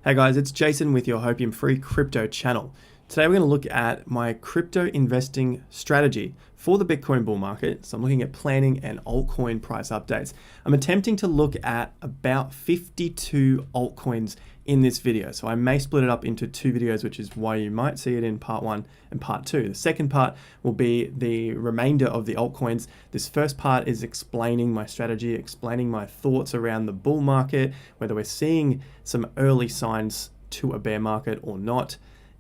Hey guys, it's Jason with your Hopium Free Crypto channel. Today we're going to look at my crypto investing strategy for the Bitcoin bull market. So I'm looking at planning and altcoin price updates. I'm attempting to look at about 52 altcoins in this video. So I may split it up into two videos, which is why you might see it in part one and part two. The second part will be the remainder of the altcoins. This first part is explaining my strategy, explaining my thoughts around the bull market, whether we're seeing some early signs to a bear market or not,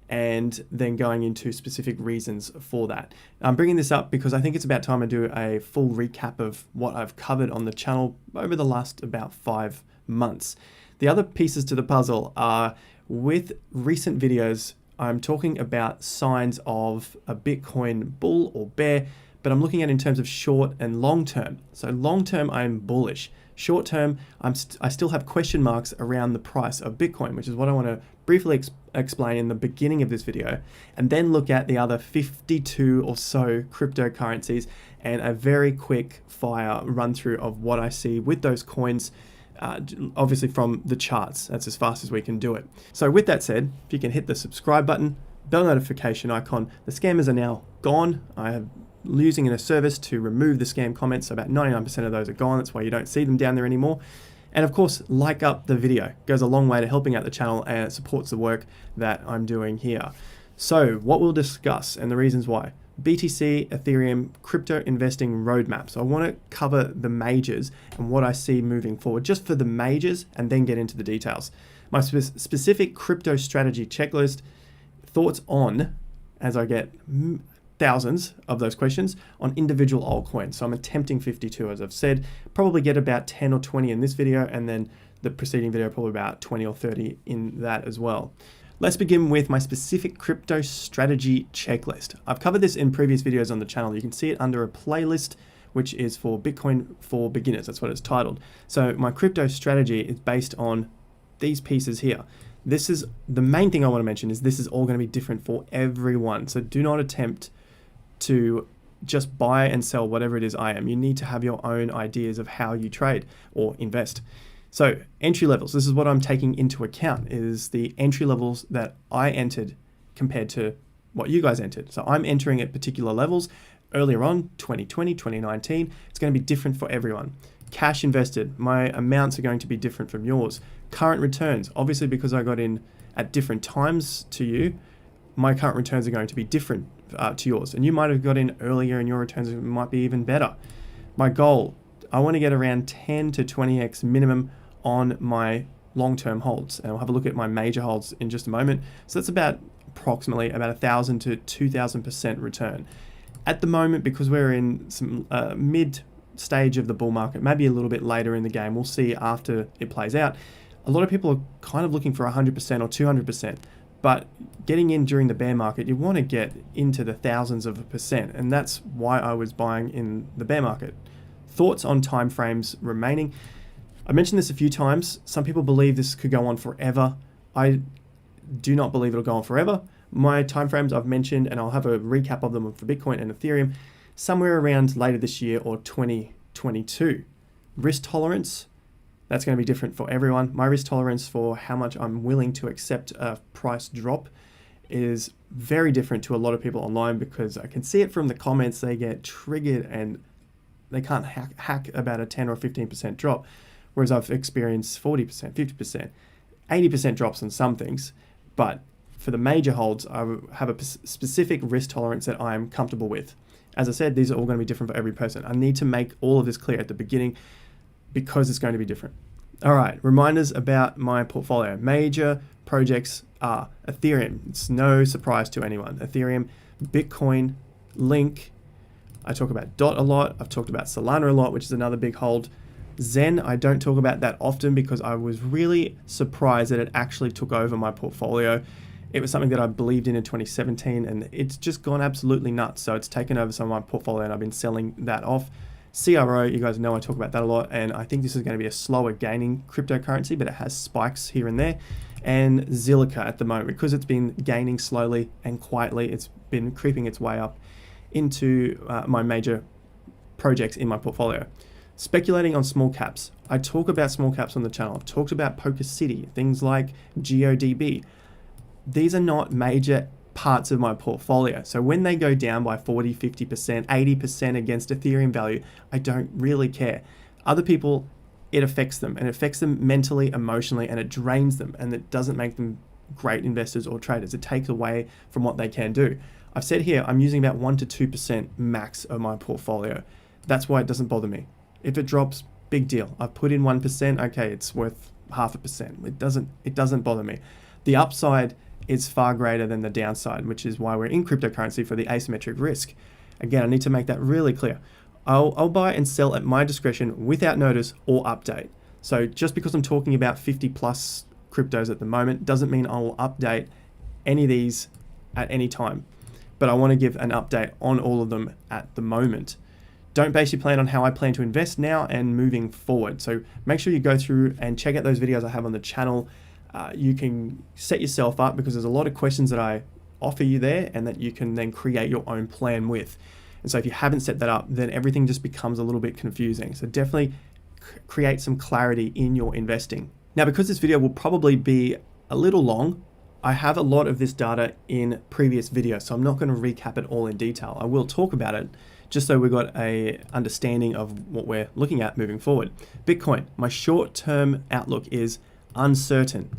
and then going into specific reasons for that. I'm bringing this up because I think it's about time I do a full recap of what I've covered on the channel over the last about 5 months. The other pieces to the puzzle are, with recent videos, I'm talking about signs of a Bitcoin bull or bear, but I'm looking at it in terms of short and long term. So long term, I'm bullish. Short term, I still have question marks around the price of Bitcoin, which is what I want to briefly explain in the beginning of this video, and then look at the other 52 or so cryptocurrencies and a very quick fire run through of what I see with those coins, obviously from the charts. That's as fast as we can do it. So with that said, if you can hit the subscribe button, bell notification icon. The scammers are now gone. I have using a service to remove the scam comments. So about 99% of those are gone. That's why you don't see them down there anymore. And of course, like up the video. It goes a long way to helping out the channel, and it supports the work that I'm doing here. So what we'll discuss and the reasons why. BTC, Ethereum, crypto investing roadmap. So I want to cover the majors and what I see moving forward, just for the majors, and then get into the details. My specific crypto strategy checklist, thoughts on, as I get thousands of those questions, on individual altcoins. So I'm attempting 52, as I've said. Probably get about 10 or 20 in this video, and then the preceding video probably about 20 or 30 in that as well. Let's begin with my specific crypto strategy checklist. I've covered this in previous videos on the channel. You can see it under a playlist, which is for Bitcoin for beginners. That's what it's titled. So my crypto strategy is based on these pieces here. This is the main thing I want to mention, is this is all going to be different for everyone. So do not attempt to just buy and sell whatever it is I am. You need to have your own ideas of how you trade or invest. So entry levels, this is what I'm taking into account, is the entry levels that I entered compared to what you guys entered. So I'm entering at particular levels earlier on, 2020, 2019. It's going to be different for everyone. Cash invested, my amounts are going to be different from yours. Current returns, obviously because I got in at different times to you, my current returns are going to be different to yours. And you might have got in earlier and your returns might be even better. My goal, I want to get around 10 to 20x minimum on my long-term holds. And I'll have a look at my major holds in just a moment. So that's about approximately about 1,000 to 2,000% return. At the moment, because we're in some mid stage of the bull market, maybe a little bit later in the game, we'll see after it plays out, a lot of people are kind of looking for 100% or 200%. But getting in during the bear market, you want to get into the thousands of %. And that's why I was buying in the bear market. Thoughts on timeframes remaining. I mentioned this a few times. Some people believe this could go on forever. I do not believe it'll go on forever. My timeframes I've mentioned, and I'll have a recap of them for Bitcoin and Ethereum, somewhere around later this year or 2022. Risk tolerance, that's going to be different for everyone. My risk tolerance for how much I'm willing to accept a price drop is very different to a lot of people online, because I can see it from the comments. They get triggered and they can't hack about a 10 or 15% drop. Whereas I've experienced 40%, 50%, 80% drops on some things. But for the major holds, I have a specific risk tolerance that I'm comfortable with. As I said, these are all going to be different for every person. I need to make all of this clear at the beginning because it's going to be different. All right, reminders about my portfolio. Major projects are Ethereum. It's no surprise to anyone. Ethereum, Bitcoin, Link. I talk about DOT a lot. I've talked about Solana a lot, which is another big hold. Zen, I don't talk about that often because I was really surprised that it actually took over my portfolio. It was something that I believed in 2017, and it's just gone absolutely nuts. So it's taken over some of my portfolio, and I've been selling that off. CRO, you guys know I talk about that a lot, and I think this is going to be a slower gaining cryptocurrency, but it has spikes here and there. And Zilliqa at the moment, because it's been gaining slowly and quietly, it's been creeping its way up into my major projects in my portfolio. Speculating on small caps. I talk about small caps on the channel. I've talked about Poker City, things like GODB. These are not major parts of my portfolio. So when they go down by 40, 50%, 80% against Ethereum value, I don't really care. Other people, it affects them, and it affects them mentally, emotionally, and it drains them, and it doesn't make them great investors or traders. It takes away from what they can do. I've said here, I'm using about 1 to 2% max of my portfolio. That's why it doesn't bother me. If it drops, big deal. I've put in 1%, okay, it's worth 0.5%. It doesn't bother me. The upside is far greater than the downside, which is why we're in cryptocurrency, for the asymmetric risk. Again, I need to make that really clear. I'll buy and sell at my discretion without notice or update. So just because I'm talking about 50 plus cryptos at the moment doesn't mean I will update any of these at any time. But I want to give an update on all of them at the moment. Don't base your plan on how I plan to invest now and moving forward. So make sure you go through and check out those videos I have on the channel. You can set yourself up, because there's a lot of questions that I offer you there and that you can then create your own plan with. And so if you haven't set that up, then everything just becomes a little bit confusing. So definitely create some clarity in your investing. Now, because this video will probably be a little long, I have a lot of this data in previous videos, so I'm not going to recap it all in detail. I will talk about it just so we've got a understanding of what we're looking at moving forward. Bitcoin, my short-term outlook is uncertain.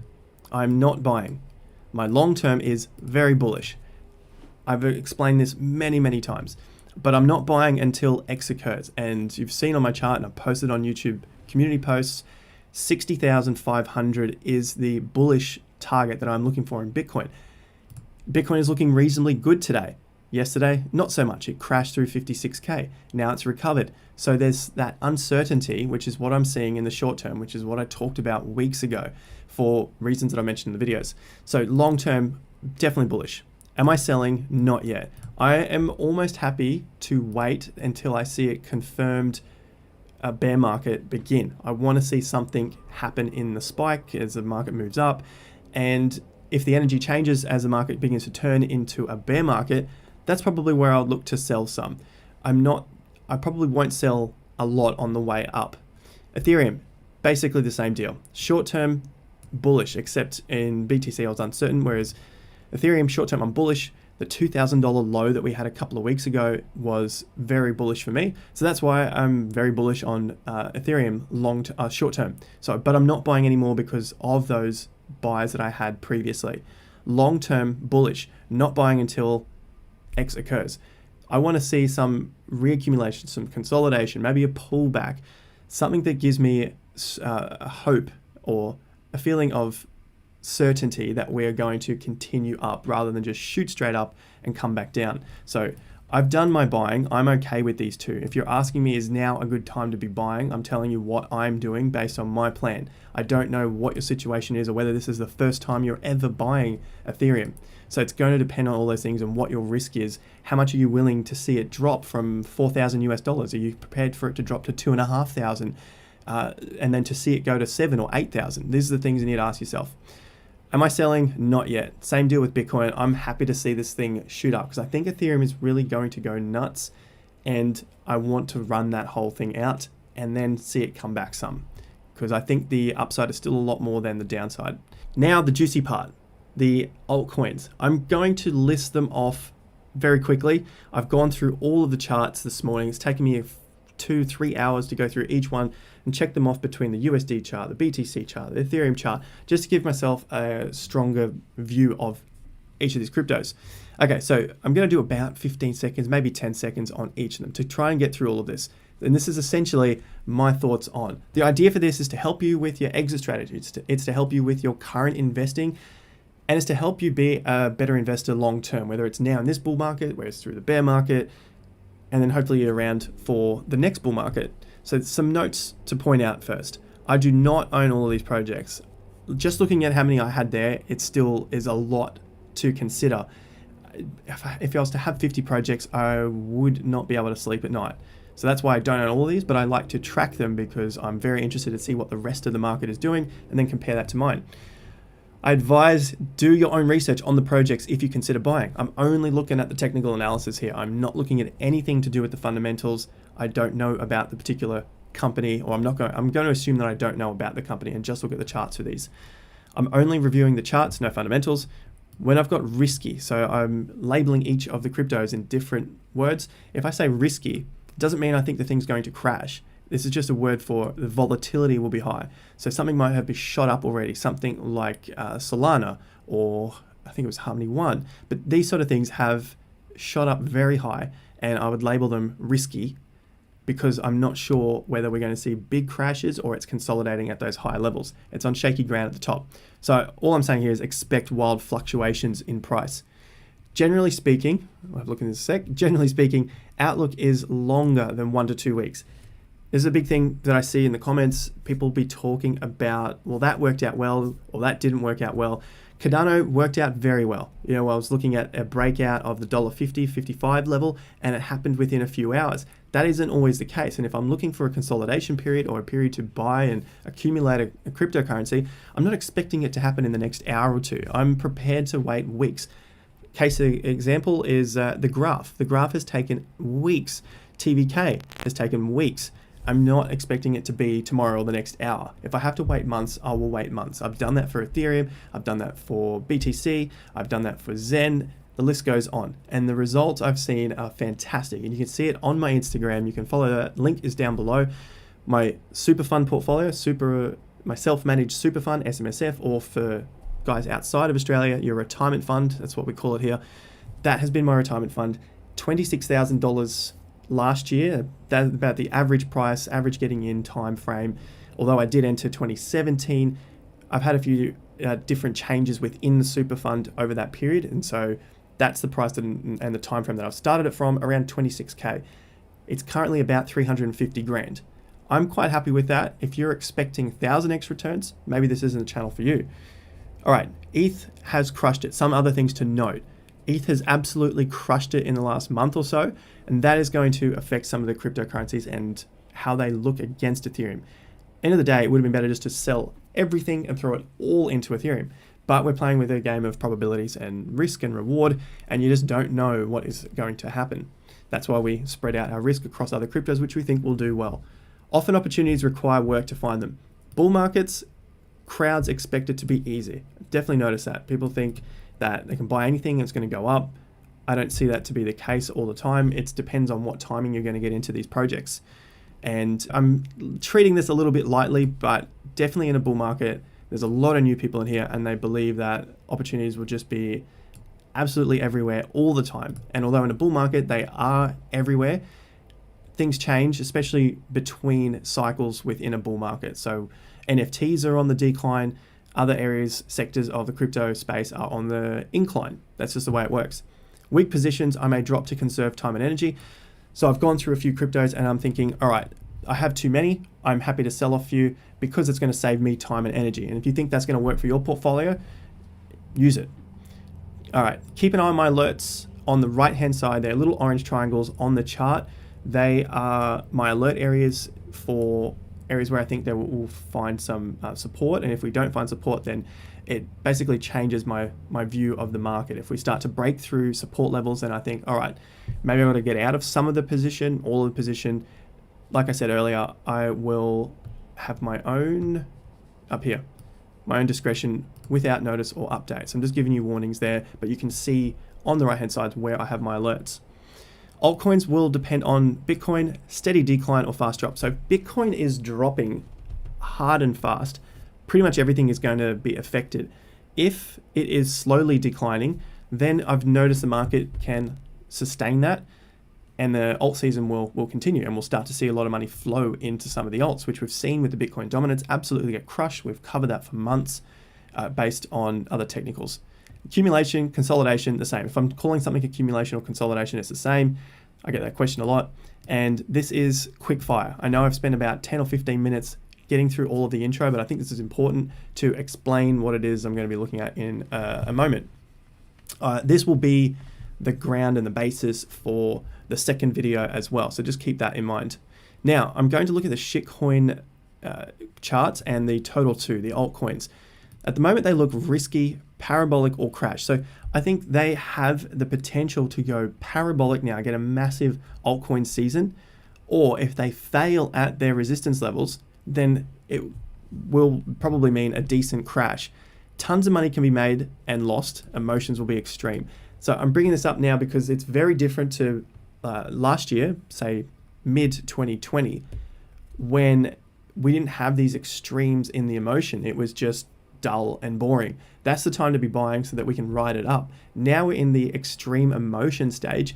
I'm not buying. My long-term is very bullish. I've explained this many, many times, but I'm not buying until X occurs. And you've seen on my chart, and I've posted on YouTube community posts, 60,500 is the bullish target that I'm looking for in Bitcoin. Bitcoin is looking reasonably good today. Yesterday, not so much. It crashed through 56K. Now it's recovered. So there's that uncertainty, which is what I'm seeing in the short term, which is what I talked about weeks ago for reasons that I mentioned in the videos. So long term, definitely bullish. Am I selling? Not yet. I am almost happy to wait until I see it confirmed a bear market begin. I want to see something happen in the spike as the market moves up. And if the energy changes as the market begins to turn into a bear market, that's probably where I'll look to sell some. I probably won't sell a lot on the way up. Ethereum, basically the same deal. Short term, bullish, except in BTC I was uncertain, whereas Ethereum, short term, I'm bullish. The $2,000 low that we had a couple of weeks ago was very bullish for me. So that's why I'm very bullish on Ethereum short term. But I'm not buying anymore because of those buys that I had previously. Long term, bullish, not buying until X occurs. I want to see some reaccumulation, some consolidation, maybe a pullback, something that gives me a hope or a feeling of certainty that we're going to continue up rather than just shoot straight up and come back down. So I've done my buying. I'm okay with these two. If you're asking me, is now a good time to be buying? I'm telling you what I'm doing based on my plan. I don't know what your situation is or whether this is the first time you're ever buying Ethereum. So it's going to depend on all those things and what your risk is. How much are you willing to see it drop from 4,000 US dollars? Are you prepared for it to drop to 2,500 and then to see it go to 7 or 8,000? These are the things you need to ask yourself. Am I selling? Not yet. Same deal with Bitcoin. I'm happy to see this thing shoot up because I think Ethereum is really going to go nuts, and I want to run that whole thing out and then see it come back some, because I think the upside is still a lot more than the downside. Now the juicy part, the altcoins. I'm going to list them off very quickly. I've gone through all of the charts this morning. It's taken me 2-3 hours to go through each one and check them off between the USD chart, the BTC chart, the Ethereum chart, just to give myself a stronger view of each of these cryptos. Okay, so I'm going to do about 15 seconds, maybe 10 seconds on each of them to try and get through all of this. And this is essentially my thoughts on. The idea for this is to help you with your exit strategy. It's to help you with your current investing, and it's to help you be a better investor long term, whether it's now in this bull market, whether it's through the bear market, and then hopefully you're around for the next bull market. So some notes to point out first. I do not own all of these projects. Just looking at how many I had there, it still is a lot to consider. If I was to have 50 projects, I would not be able to sleep at night. So that's why I don't own all of these, but I like to track them because I'm very interested to see what the rest of the market is doing and then compare that to mine. I advise do your own research on the projects if you consider buying. I'm only looking at the technical analysis here. I'm not looking at anything to do with the fundamentals. I don't know about the particular company, or I'm going to assume that I don't know about the company and just look at the charts for these. I'm only reviewing the charts, no fundamentals. When I've got risky, so I'm labeling each of the cryptos in different words. If I say risky, it doesn't mean I think the thing's going to crash. This is just a word for the volatility will be high. So something might have been shot up already, something like Solana, or I think it was Harmony One. But these sort of things have shot up very high, and I would label them risky because I'm not sure whether we're going to see big crashes or it's consolidating at those higher levels. It's on shaky ground at the top. So all I'm saying here is expect wild fluctuations in price. Generally speaking, I'll have a look in this sec. Generally speaking, outlook is longer than 1 to 2 weeks. This is a big thing that I see in the comments. People be talking about, well, that worked out well, or that didn't work out well. Cardano worked out very well. I was looking at a breakout of the $1.50, 55 level, and it happened within a few hours. That isn't always the case. And if I'm looking for a consolidation period or a period to buy and accumulate a cryptocurrency, I'm not expecting it to happen in the next hour or two. I'm prepared to wait weeks. Case example is the graph. The graph has taken weeks. TVK has taken weeks. I'm not expecting it to be tomorrow or the next hour. If I have to wait months, I will wait months. I've done that for Ethereum. I've done that for BTC. I've done that for Zen. The list goes on. And the results I've seen are fantastic. And you can see it on my Instagram. You can follow that. Link is down below. My super fund portfolio, my self-managed super fund, SMSF, or for guys outside of Australia, your retirement fund, that's what we call it here. That has been my retirement fund. $26,000 last year. That's about the average price, average getting in time frame. Although I did enter 2017, I've had a few different changes within the super fund over that period, and so that's the price and the time frame that I've started it from, around 26k. It's currently about 350 grand. I'm quite happy with that. If you're expecting 1000x returns, maybe this isn't a channel for you. All right, ETH has crushed it. Some other things to note. ETH has absolutely crushed it in the last month or so, and that is going to affect some of the cryptocurrencies and how they look against Ethereum. End of the day, it would have been better just to sell everything and throw it all into Ethereum. But we're playing with a game of probabilities and risk and reward, and you just don't know what is going to happen. That's why we spread out our risk across other cryptos, which we think will do well. Often opportunities require work to find them. Bull markets, crowds expect it to be easy. Definitely notice that. People think that they can buy anything and it's going to go up. I don't see that to be the case all the time. It depends on what timing you're going to get into these projects. And I'm treating this a little bit lightly, but definitely in a bull market, there's a lot of new people in here and they believe that opportunities will just be absolutely everywhere all the time. And although in a bull market, they are everywhere, things change, especially between cycles within a bull market. So NFTs are on the decline. Other areas, sectors of the crypto space are on the incline. That's just the way it works. Weak positions, I may drop to conserve time and energy. So I've gone through a few cryptos and I'm thinking, all right, I have too many. I'm happy to sell off a few because it's going to save me time and energy. And if you think that's going to work for your portfolio, use it. All right, keep an eye on my alerts on the right-hand side. They're little orange triangles on the chart. They are my alert areas for areas where I think they will find some support. And if we don't find support, then it basically changes my view of the market. If we start to break through support levels, then I think, all right, maybe I'm going to get out of some of the position, all of the position. Like I said earlier, I will have my own, up here, my own discretion without notice or updates. I'm just giving you warnings there, but you can see on the right-hand side where I have my alerts. Altcoins will depend on Bitcoin, steady decline or fast drop. So Bitcoin is dropping hard and fast. Pretty much everything is going to be affected. If it is slowly declining, then I've noticed the market can sustain that and the alt season will continue and we'll start to see a lot of money flow into some of the alts, which we've seen with the Bitcoin dominance absolutely get crushed. We've covered that for months based on other technicals. Accumulation, consolidation, the same. If I'm calling something accumulation or consolidation, it's the same. I get that question a lot. And this is quick fire. I know I've spent about 10 or 15 minutes getting through all of the intro, but I think this is important to explain what it is I'm going to be looking at in a moment. This will be the ground and the basis for the second video as well. So just keep that in mind. Now, I'm going to look at the shitcoin charts and the total too, the altcoins. At the moment, they look risky, parabolic, or crash. So I think they have the potential to go parabolic now, get a massive altcoin season. or if they fail at their resistance levels, then it will probably mean a decent crash. Tons of money can be made and lost. Emotions will be extreme. So I'm bringing this up now because it's very different to last year, say mid 2020, when we didn't have these extremes in the emotion. It was just dull and boring. That's the time to be buying so that we can ride it up. Now we're in the extreme emotion stage.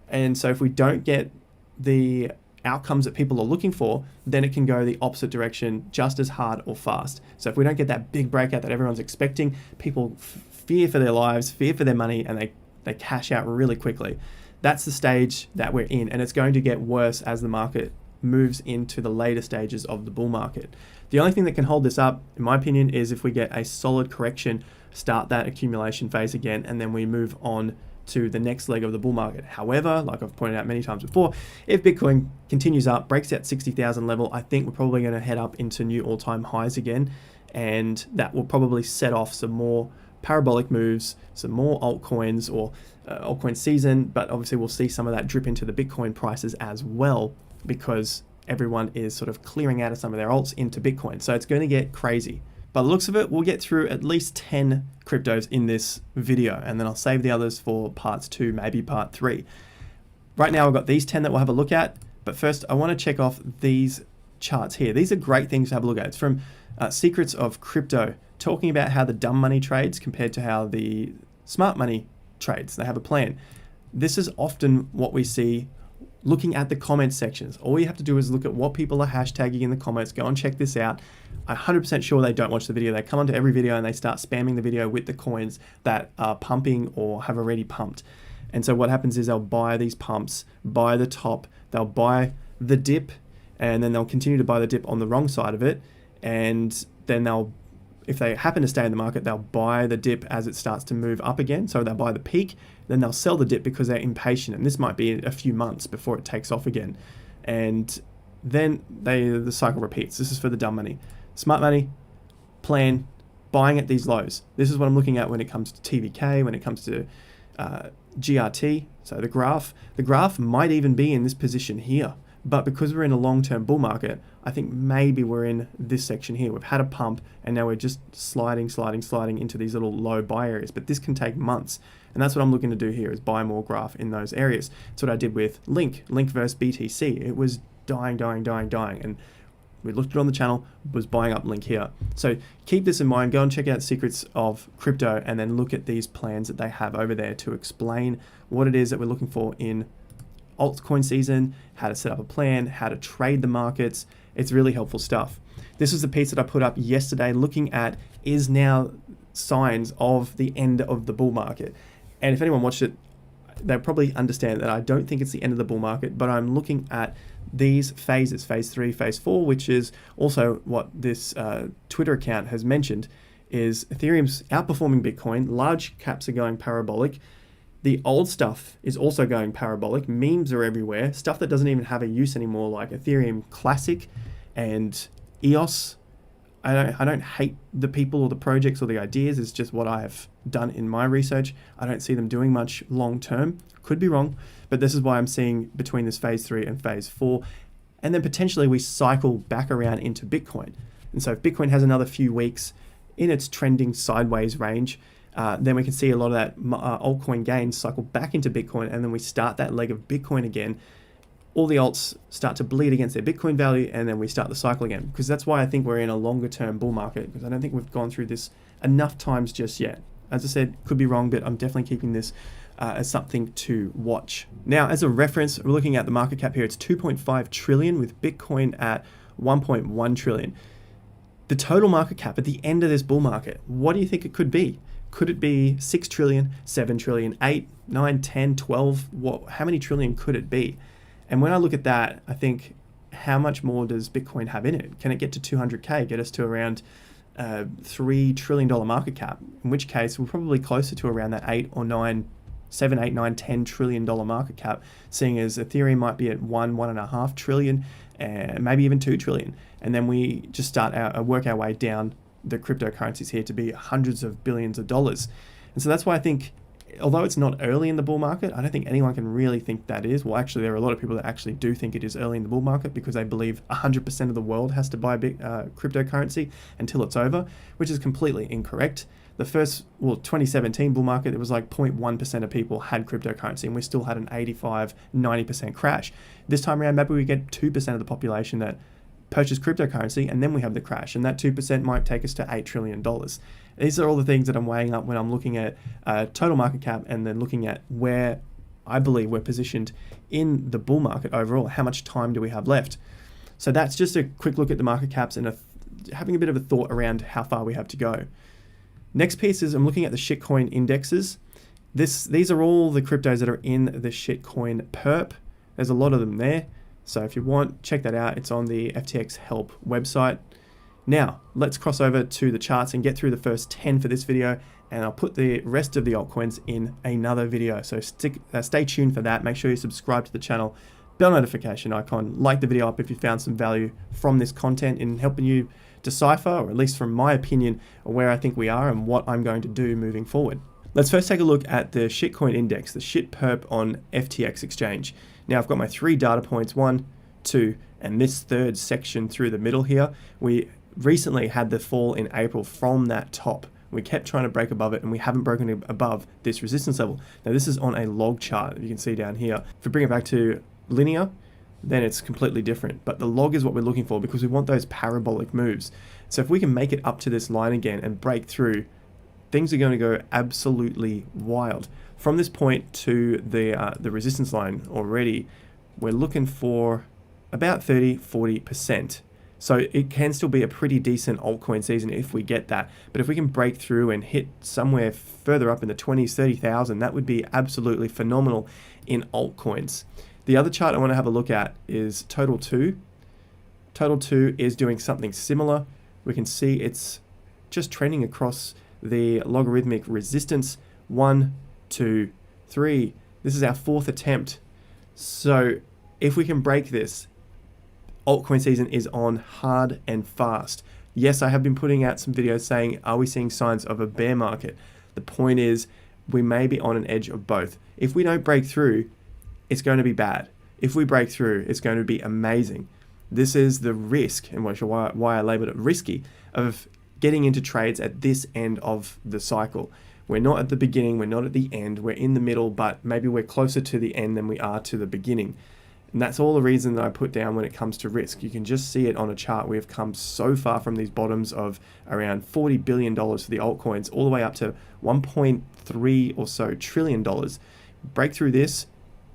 And so if we don't get the outcomes that people are looking for, then it can go the opposite direction just as hard or fast. So if we don't get that big breakout that everyone's expecting, people fear for their lives, fear for their money, and they cash out really quickly. That's the stage that we're in, and it's going to get worse as the market moves into the later stages of the bull market. The only thing that can hold this up, in my opinion, is if we get a solid correction, start that accumulation phase again, and then we move on to the next leg of the bull market. However, like I've pointed out many times before, if Bitcoin continues up, breaks that 60,000 level, I think we're probably going to head up into new all-time highs again, and that will probably set off some more parabolic moves, some more altcoins or altcoin season, but obviously we'll see some of that drip into the Bitcoin prices as well, because everyone is sort of clearing out of some of their alts into Bitcoin. So it's going to get crazy. By the looks of it, we'll get through at least 10 cryptos in this video, and then I'll save the others for parts 2, maybe part 3. Right now, I've got these 10 that we'll have a look at, but first I want to check off these charts here. These are great things to have a look at. It's from Secrets of Crypto, talking about how the dumb money trades compared to how the smart money trades. They have a plan. This is often what we see looking at the comment sections. All you have to do is look at what people are hashtagging in the comments. Go and check this out. I'm 100% sure they don't watch the video. They come onto every video and they start spamming the video with the coins that are pumping or have already pumped. And so what happens is they'll buy these pumps, buy the top, they'll buy the dip, and then they'll continue to buy the dip on the wrong side of it. And then they'll, if they happen to stay in the market, they'll buy the dip as it starts to move up again. So they'll buy the peak, then they'll sell the dip because they're impatient. And this might be a few months before it takes off again. And then the cycle repeats. This is for the dumb money. Smart money, plan, buying at these lows. This is what I'm looking at when it comes to TVK, when it comes to GRT. So the graph might even be in this position here. But because we're in a long-term bull market, I think maybe we're in this section here. We've had a pump and now we're just sliding into these little low buy areas. But this can take months. And that's what I'm looking to do here, is buy more graph in those areas. That's what I did with Link versus BTC. It was dying. And we looked at it on the channel, was buying up Link here. So keep this in mind. Go and check out Secrets of Crypto and then look at these plans that they have over there to explain what it is that we're looking for in altcoin season, how to set up a plan, how to trade the markets. It's really helpful stuff. This is the piece that I put up yesterday looking at is now signs of the end of the bull market. And if anyone watched it, they'll probably understand that I don't think it's the end of the bull market, but I'm looking at these phases, phase 3, phase 4, which is also what this Twitter account has mentioned, is Ethereum's outperforming Bitcoin, large caps are going parabolic, the old stuff is also going parabolic, memes are everywhere, stuff that doesn't even have a use anymore, like Ethereum Classic and EOS. I don't hate the people or the projects or the ideas, it's just what I have done in my research. I don't see them doing much long term. Could be wrong, but this is why I'm seeing between this phase 3 and phase 4. And then potentially we cycle back around into Bitcoin. And so if Bitcoin has another few weeks in its trending sideways range, then we can see a lot of that altcoin gains cycle back into Bitcoin, and then we start that leg of Bitcoin again. All the alts start to bleed against their Bitcoin value, and then we start the cycle again. Because that's why I think we're in a longer term bull market, because I don't think we've gone through this enough times just yet. As I said, could be wrong, but I'm definitely keeping this as something to watch. Now, as a reference, we're looking at the market cap here. It's 2.5 trillion with Bitcoin at 1.1 trillion. The total market cap at the end of this bull market, what do you think it could be? Could it be 6 trillion, 7 trillion, 8, 9, 10, 12? How many trillion could it be? And when I look at that, I think, how much more does Bitcoin have in it? Can it get to 200K, get us to around $3 trillion market cap? In which case, we're probably closer to around that 7, 8, 9, 10 trillion dollar market cap, seeing as Ethereum might be at 1.5 trillion, and maybe even 2 trillion. And then we just work our way down the cryptocurrencies here to be hundreds of billions of dollars. And so that's why I think although it's not early in the bull market, I don't think anyone can really think that is. Well, actually, there are a lot of people that actually do think it is early in the bull market because they believe 100% of the world has to buy cryptocurrency until it's over, which is completely incorrect. The first, 2017 bull market, it was like 0.1% of people had cryptocurrency, and we still had an 85, 90% crash. This time around, maybe we get 2% of the population that purchase cryptocurrency, and then we have the crash, and that 2% might take us to $8 trillion. These are all the things that I'm weighing up when I'm looking at total market cap and then looking at where I believe we're positioned in the bull market overall. How much time do we have left? So that's just a quick look at the market caps and having a bit of a thought around how far we have to go. Next piece is I'm looking at the shitcoin indexes. These are all the cryptos that are in the shitcoin perp. There's a lot of them there. So if you want, check that out. It's on the FTX Help website. Now, let's cross over to the charts and get through the first 10 for this video, and I'll put the rest of the altcoins in another video. So stay tuned for that. Make sure you subscribe to the channel, bell notification icon, like the video up if you found some value from this content in helping you decipher, or at least from my opinion, where I think we are and what I'm going to do moving forward. Let's first take a look at the shitcoin index, the shit perp on FTX exchange. Now I've got my 3 data points, 1, 2, and this third section through the middle here. We recently had the fall in April from that top. We kept trying to break above it, and we haven't broken it above this resistance level. Now this is on a log chart, you can see down here. If we bring it back to linear, then it's completely different. But the log is what we're looking for because we want those parabolic moves. So if we can make it up to this line again and break through, things are going to go absolutely wild. From this point to the resistance line already, we're looking for about 30-40%. So it can still be a pretty decent altcoin season if we get that. But if we can break through and hit somewhere further up in the 20s, 30,000, that would be absolutely phenomenal in altcoins. The other chart I want to have a look at is Total 2. Total 2 is doing something similar. We can see it's just trending across the logarithmic resistance. 1, 2, 3. This is our 4th attempt. So if we can break this, altcoin season is on hard and fast. Yes, I have been putting out some videos saying, are we seeing signs of a bear market? The point is, we may be on an edge of both. If we don't break through, it's going to be bad. If we break through, it's going to be amazing. This is the risk, and why I labeled it risky, of getting into trades at this end of the cycle. We're not at the beginning, we're not at the end, we're in the middle, but maybe we're closer to the end than we are to the beginning. And that's all the reason that I put down when it comes to risk. You can just see it on a chart. We have come so far from these bottoms of around $40 billion for the altcoins, all the way up to $1.3 or so trillion. Break through this,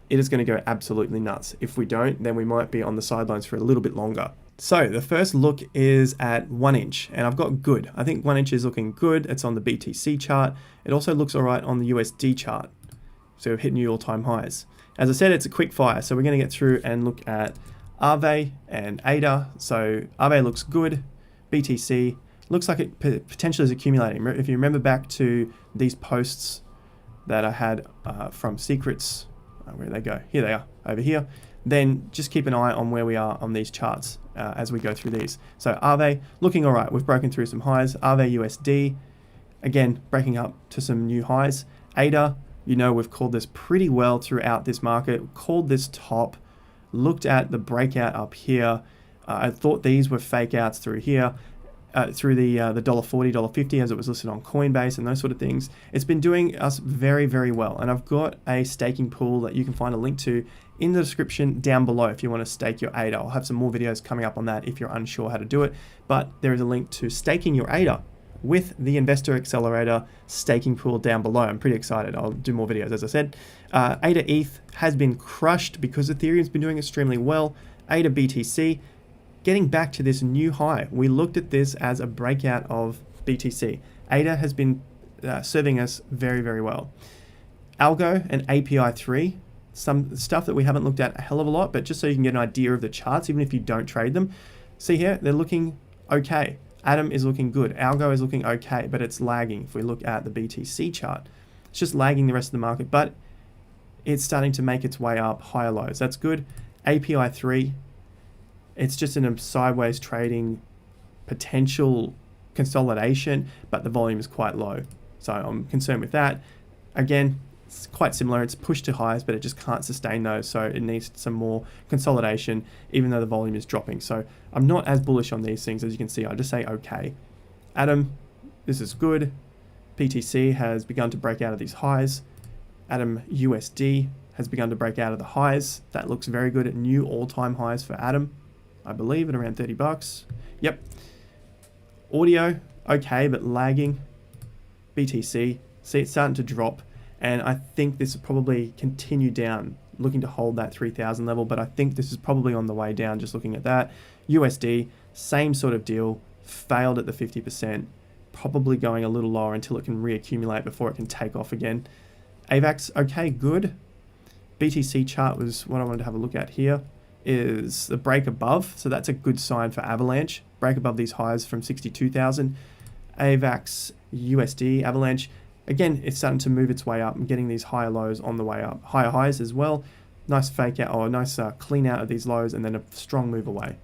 it is going to go absolutely nuts. If we don't, then we might be on the sidelines for a little bit longer. So the first look is at 1 inch, and I've got good. I think 1 inch is looking good. It's on the BTC chart. It also looks all right on the USD chart. So we've hit new all-time highs. As I said, it's a quick fire, so we're going to get through and look at Aave and ADA. So Aave looks good. BTC looks like it potentially is accumulating. If you remember back to these posts that I had from Secrets, where they go? Here they are, over here. Then just keep an eye on where we are on these charts as we go through these. So Aave looking all right. We've broken through some highs. Aave USD, again, breaking up to some new highs. ADA, you know, we've called this pretty well throughout this market, called this top, looked at the breakout up here. I thought these were fake outs through here, through the $1.40, $1.50 as it was listed on Coinbase and those sort of things. It's been doing us very, very well. And I've got a staking pool that you can find a link to in the description down below if you want to stake your ADA. I'll have some more videos coming up on that if you're unsure how to do it. But there is a link to staking your ADA with the Investor Accelerator staking pool down below. I'm pretty excited. I'll do more videos, as I said. ADA ETH has been crushed because Ethereum's been doing extremely well. ADA BTC, getting back to this new high. We looked at this as a breakout of BTC. ADA has been serving us very, very well. Algo and API 3, some stuff that we haven't looked at a hell of a lot, but just so you can get an idea of the charts, even if you don't trade them. See here, they're looking okay. Atom is looking good. Algo is looking okay, but it's lagging. If we look at the BTC chart, it's just lagging the rest of the market, but it's starting to make its way up, higher lows. That's good. API 3, it's just in a sideways trading potential consolidation, but the volume is quite low. So I'm concerned with that. Again, it's quite similar. It's pushed to highs, but it just can't sustain those. So it needs some more consolidation, even though the volume is dropping. So I'm not as bullish on these things. As you can see, I just say okay. Atom, this is good. BTC has begun to break out of these highs. Atom USD has begun to break out of the highs. That looks very good at new all-time highs for Atom, I believe, at around 30 bucks. Yep. Audio, okay, but lagging. BTC, see, it's starting to drop, and I think this will probably continue down, looking to hold that 3,000 level, but I think this is probably on the way down, just looking at that. USD, same sort of deal, failed at the 50%, probably going a little lower until it can reaccumulate before it can take off again. AVAX, okay, good. BTC chart was what I wanted to have a look at here, is the break above, so that's a good sign for Avalanche. Break above these highs from 62,000. AVAX USD Avalanche, again, it's starting to move its way up and getting these higher lows on the way up. Higher highs as well. Nice fake out, or nice clean out of these lows, and then a strong move away.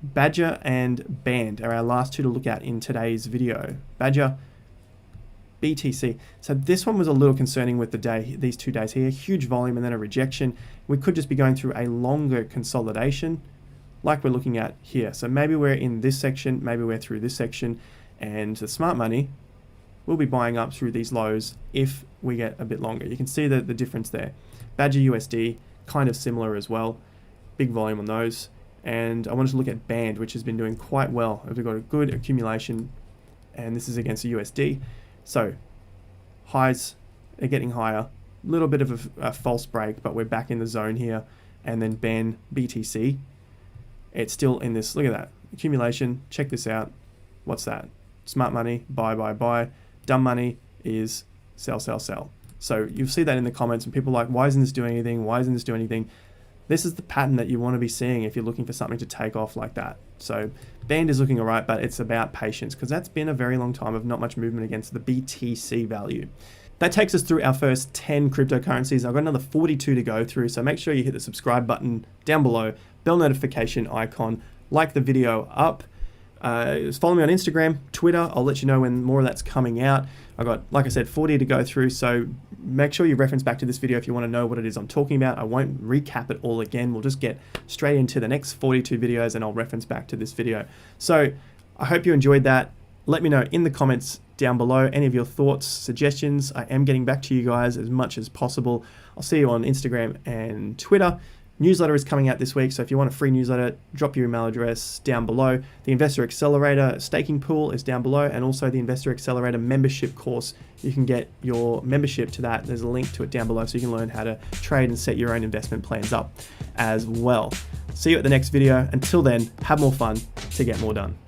Badger and Band are our last two to look at in today's video. Badger, BTC. So this one was a little concerning with the day, these 2 days here. Huge volume and then a rejection. We could just be going through a longer consolidation like we're looking at here. So maybe we're in this section, maybe we're through this section, and the smart money will be buying up through these lows if we get a bit longer. You can see the difference there. Badger USD, kind of similar as well. Big volume on those. And I wanted to look at Band, which has been doing quite well. We've got a good accumulation, and this is against the USD. So highs are getting higher. A little bit of a false break, but we're back in the zone here. And then Band BTC, it's still in this, look at that, accumulation. Check this out. What's that? Smart money, buy, buy, buy. Dumb money is sell, sell, sell. So you'll see that in the comments, and people are like, why isn't this doing anything? Why isn't this doing anything? This is the pattern that you want to be seeing if you're looking for something to take off like that. So Band is looking all right, but it's about patience, because that's been a very long time of not much movement against the BTC value. That takes us through our first 10 cryptocurrencies. I've got another 42 to go through, so make sure you hit the subscribe button down below, bell notification icon, like the video up. Follow me on Instagram, Twitter. I'll let you know when more of that's coming out. I've got, like I said, 40 to go through, so make sure you reference back to this video if you want to know what it is I'm talking about. I won't recap it all again. We'll just get straight into the next 42 videos, and I'll reference back to this video. So I hope you enjoyed that. Let me know in the comments down below any of your thoughts, suggestions. I am getting back to you guys as much as possible. I'll see you on Instagram and Twitter. Newsletter is coming out this week, so if you want a free newsletter, drop your email address down below. The Investor Accelerator staking pool is down below, and also the Investor Accelerator membership course. You can get your membership to that. There's a link to it down below, so you can learn how to trade and set your own investment plans up as well. See you at the next video. Until then, have more fun to get more done.